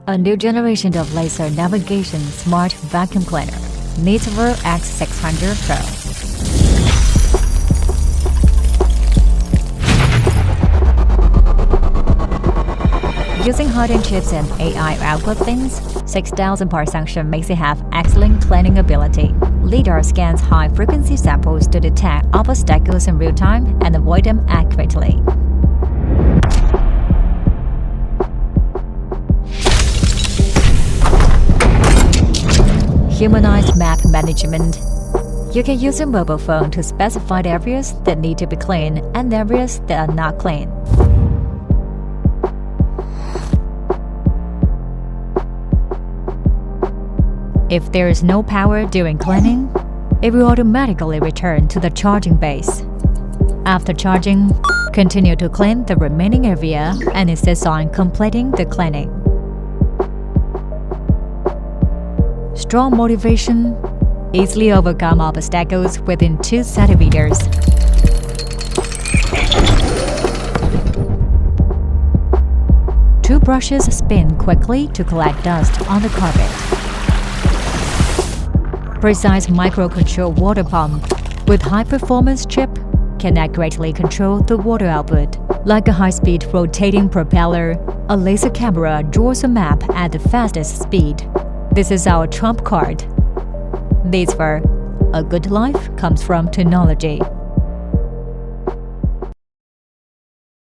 A new generation of laser navigation smart vacuum cleaner, X600 Pro. Using hardened chips and AI output pins, 6,000 per section makes it have excellent cleaning ability. LiDAR scans high-frequency samples to detect obstacles in real time and avoid them accurately. Humanized map management. You can use your mobile phone to specify the areas that need to be cleaned and areas that are not clean. If there is no power during cleaning, it will automatically return to the charging base. After charging, continue to clean the remaining area and insist on completing the cleaning. Strong motivation, easily overcome obstacles within 2 centimeters. Two brushes spin quickly to collect dust on the carpet. Precise microcontrol water pump with high-performance chip can accurately control the water output. Like a high-speed rotating propeller, a laser camera draws a map at the fastest speed. This is our trump card. These were a good life comes from technology.